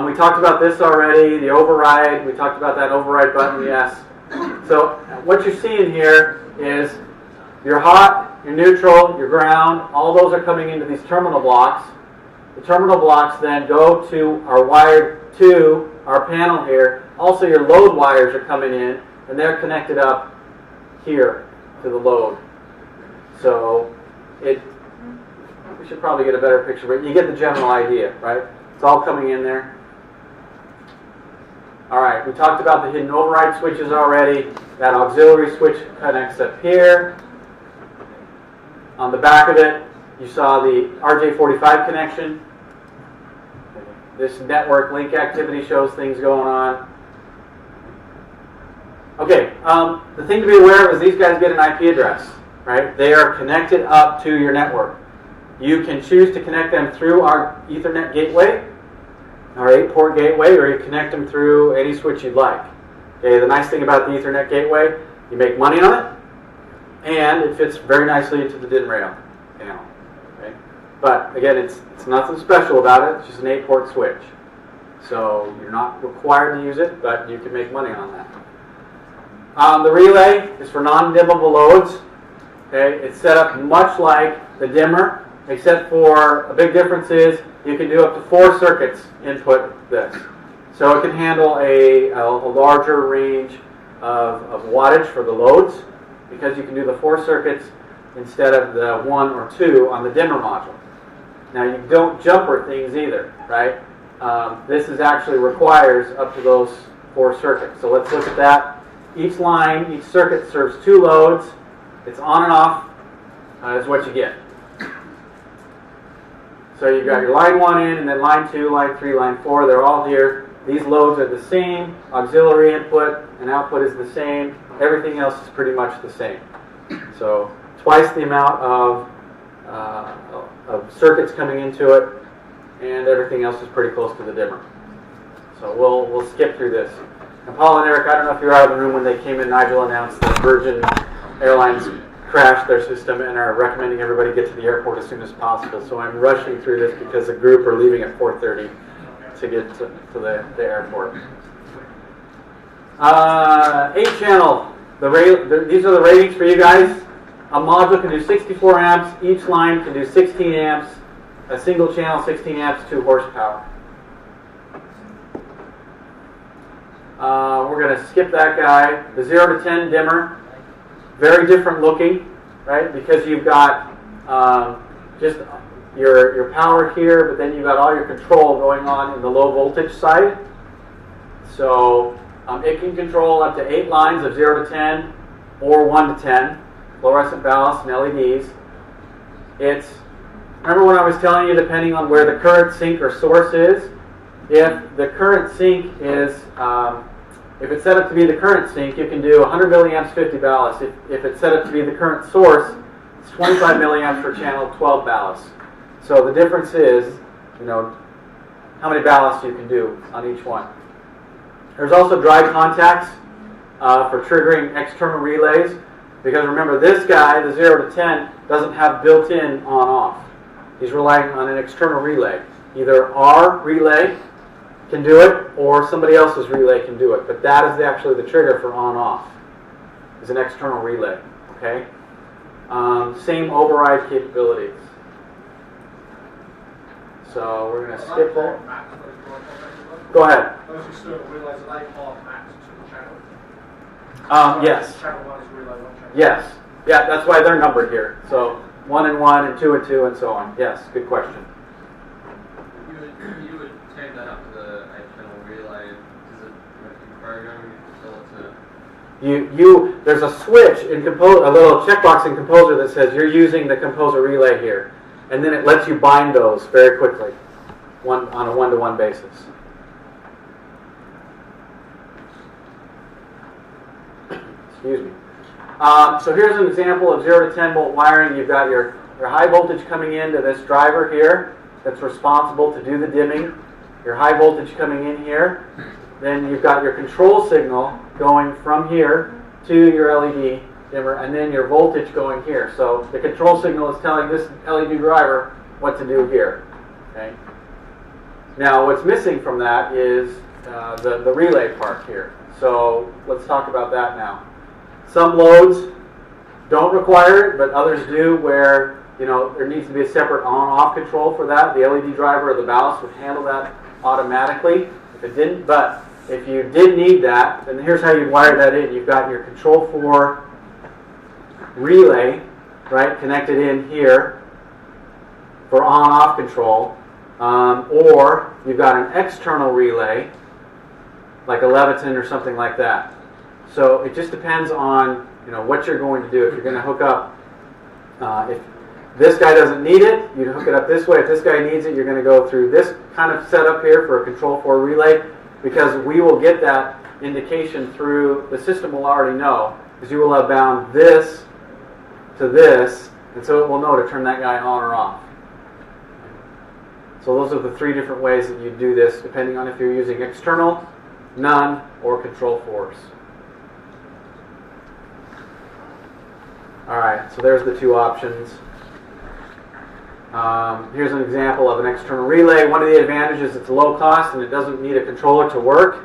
Speaker 1: We talked about this already, the override. We talked about that override button, yes. So what you're seeing here is your hot, your neutral, your ground, all those are coming into these terminal blocks. The terminal blocks then are wired to our panel here. Also your load wires are coming in, and they're connected up here to the load. So we should probably get a better picture, but you get the general idea, right? It's all coming in there. All right, we talked about the hidden override switches already. That auxiliary switch connects up here. On the back of it, you saw the RJ45 connection. This network link activity shows things going on. Okay, the thing to be aware of is these guys get an IP address, right? They are connected up to your network. You can choose to connect them through our Ethernet gateway, our 8-port gateway, or you connect them through any switch you'd like. Okay, the nice thing about the Ethernet gateway, you make money on it, and it fits very nicely into the DIN rail panel. Okay? But again, it's nothing special about it. It's just an 8-port switch. So you're not required to use it, but you can make money on that. The relay is for non-dimmable loads. Okay? It's set up much like the dimmer, except for a big difference is you can do up to 4 circuits input this. So it can handle a larger range of wattage for the loads because you can do the 4 circuits instead of the 1 or 2 on the dimmer module. Now you don't jumper things either, right? This is actually requires up to those 4 circuits. So let's look at that. Each line, each circuit serves 2 loads. It's on and off is what you get. So you've got your line 1 in, and then line 2, line 3, line 4. They're all here. These loads are the same. Auxiliary input and output is the same. Everything else is pretty much the same. So twice the amount of circuits coming into it, and everything else is pretty close to the dimmer. So we'll skip through this. And Paul and Eric, I don't know if you were out of the room when they came in. Nigel announced that Virgin Airlines crashed their system and are recommending everybody get to the airport as soon as possible. So I'm rushing through this because the group are leaving at 4:30 to get to the airport. 8-channel. These are the ratings for you guys. A module can do 64 amps. Each line can do 16 amps. A single channel, 16 amps, 2 horsepower. We're going to skip that guy. The 0 to 10 dimmer. Very different looking, right? Because you've got just your power here, but then you've got all your control going on in the low voltage side. So it can control up to 8 lines of 0 to 10 or 1 to 10, fluorescent ballast and LEDs. Remember when I was telling you, depending on where the current sink or source is, if the current sink is, if it's set up to be the current sink, you can do 100 milliamps, 50 ballast. If it's set up to be the current source, it's 25 milliamps for channel, 12 ballast. So the difference is, how many ballasts you can do on each one. There's also dry contacts for triggering external relays, because remember, this guy, the 0 to 10, doesn't have built-in on-off. He's relying on an external relay. Either our relay can do it, or somebody else's relay can do it. But that is actually the trigger for on-off, is an external relay. Okay. Same override capabilities. So we're going to skip that. Go ahead.
Speaker 3: Those external relays, are they half mapped to the channel?
Speaker 1: Yes.
Speaker 3: Channel 1 is relay 1 channel.
Speaker 1: Yes. Yeah, that's why they're numbered here. So 1 and 1 and 2 and 2 and so on. Yes, good question.
Speaker 2: You would tape that up to the 8-channel relay. Does it program you tell it to?
Speaker 1: There's a switch in a little checkbox in Composer that says you're using the Composer relay here, and then it lets you bind those very quickly, on a 1-to-1 basis. Excuse me. So here's an example of 0 to 10 volt wiring. You've got your high voltage coming into this driver here that's responsible to do the dimming. Your high voltage coming in here. Then you've got your control signal going from here to your LED dimmer, and then your voltage going here. So the control signal is telling this LED driver what to do here. Okay. Now what's missing from that is the relay part here. So let's talk about that now. Some loads don't require it, but others do, where there needs to be a separate on-off control for that. The LED driver or the ballast would handle that automatically. If it didn't, but if you did need that, then here's how you wire that in. You've got your Control4 relay, right, connected in here for on-off control, or you've got an external relay, like a Leviton or something like that. So it just depends on what you're going to do. If you're going to hook up, if this guy doesn't need it, you hook it up this way. If this guy needs it, you're going to go through this kind of setup here for a Control4 relay, because we will get that indication through, the system will already know, because you will have bound this to this, and so it will know to turn that guy on or off. So those are the 3 different ways that you do this, depending on if you're using external, none, or Control4s. Alright, so there's the two options. Here's an example of an external relay. One of the advantages, it's low cost and it doesn't need a controller to work.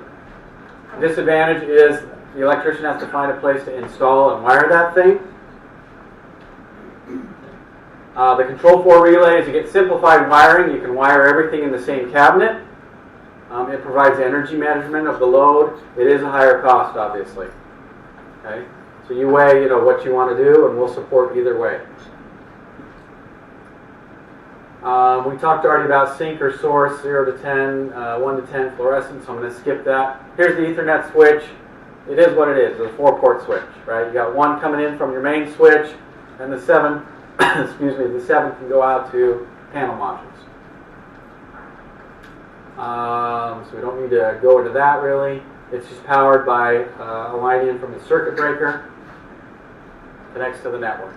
Speaker 1: The disadvantage is the electrician has to find a place to install and wire that thing. The Control4 relays, you get simplified wiring. You can wire everything in the same cabinet. It provides energy measurement of the load. It is a higher cost, obviously. Okay, so you weigh, what you want to do, and we'll support either way. We talked already about sync or source, 0 to 10, 1 to 10 fluorescence, so I'm going to skip that. Here's the Ethernet switch. It is what it is. It's a 4-port switch, right? You got one coming in from your main switch, and the 7, excuse me, the 7 can go out to panel modules. So we don't need to go into that really. It's just powered by a line in from the circuit breaker. Connects to the network.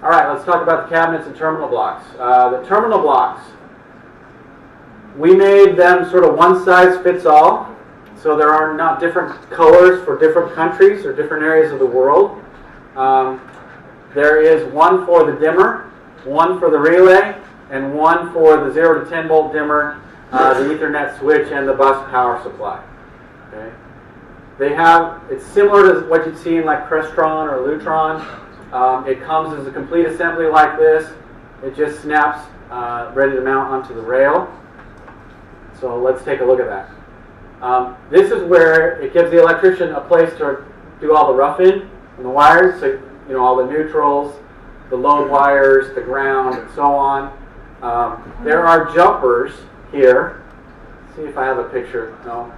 Speaker 1: All right, let's talk about the cabinets and terminal blocks. The terminal blocks, we made them sort of one size fits all. So there are not different colors for different countries or different areas of the world. There is one for the dimmer, one for the relay, and one for the 0 to 10 volt dimmer, the Ethernet switch, and the bus power supply. Okay. It's similar to what you'd see in like Crestron or Lutron. It comes as a complete assembly like this. It just snaps ready to mount onto the rail. So let's take a look at that. This is where it gives the electrician a place to do all the roughing and the wires, so all the neutrals, the load wires, the ground, and so on. There are jumpers here. Let's see if I have a picture. No.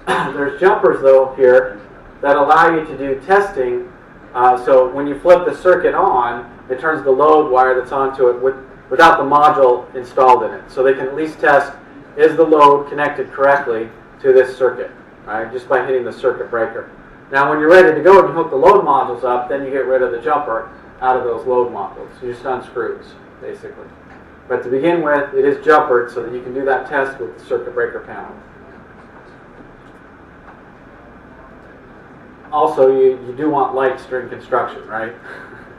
Speaker 1: There's jumpers though here that allow you to do testing. So when you flip the circuit on, it turns the load wire that's onto it without the module installed in it. So they can at least test, is the load connected correctly to this circuit, right? Just by hitting the circuit breaker. Now when you're ready to go and you hook the load modules up, then you get rid of the jumper out of those load modules. You just unscrews, basically. But to begin with, it is jumpered so that you can do that test with the circuit breaker panel. Also, you do want lights during construction, right?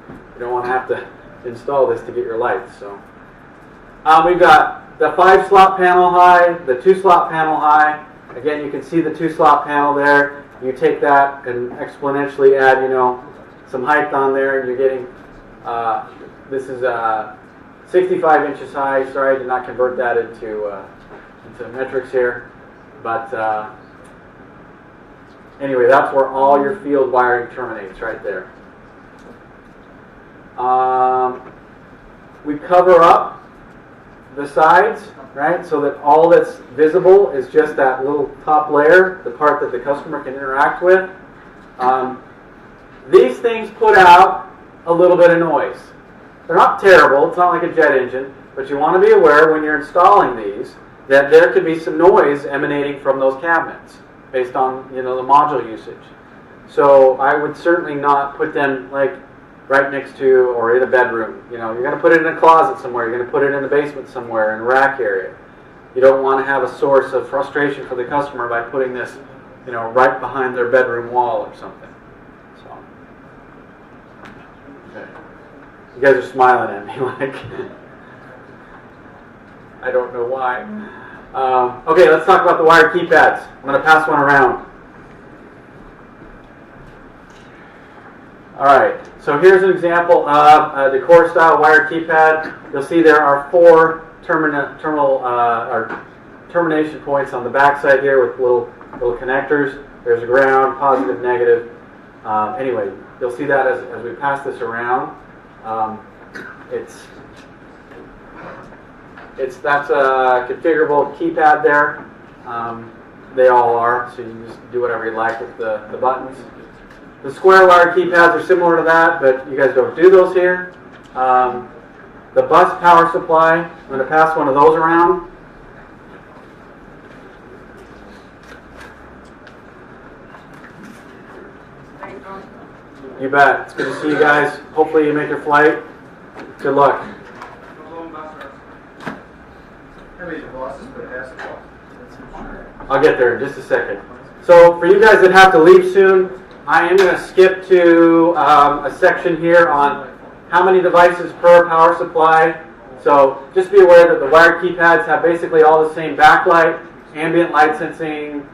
Speaker 1: You don't want to have to install this to get your lights. So we've got the 5-slot panel high, the 2-slot panel high. Again, you can see the 2-slot panel there. You take that and exponentially add, some height on there, and you're getting, this is 65 inches high. Sorry, I did not convert that into metrics here. But anyway, that's where all your field wiring terminates, right there. We cover up the sides, right, so that all that's visible is just that little top layer, the part that the customer can interact with. These things put out a little bit of noise. They're not terrible, it's not like a jet engine, but you want to be aware when you're installing these that there could be some noise emanating from those cabinets based on the module usage. So I would certainly not put them like right next to or in a bedroom. You're going to put it in a closet somewhere. You're going to put it in the basement somewhere in a rack area. You don't want to have a source of frustration for the customer by putting this, right behind their bedroom wall or something. So, okay. You guys are smiling at me like I don't know why. Okay, let's talk about the wired keypads. I'm going to pass one around. All right, so here's an example of a decor style wired keypad. You'll see there are 4 termination points on the back side here with little connectors. There's a ground, positive, negative. Anyway, you'll see that as we pass this around. That's a configurable keypad there. They all are, so you can just do whatever you like with the buttons. The square wire keypads are similar to that, but you guys don't do those here. The bus power supply, I'm going to pass one of those around. You bet. It's good to see you guys. Hopefully you make your flight. Good luck. I'll get there in just a second. So for you guys that have to leave soon, I am going to skip to a section here on how many devices per power supply. So just be aware that the wired keypads have basically all the same backlight, ambient light sensing,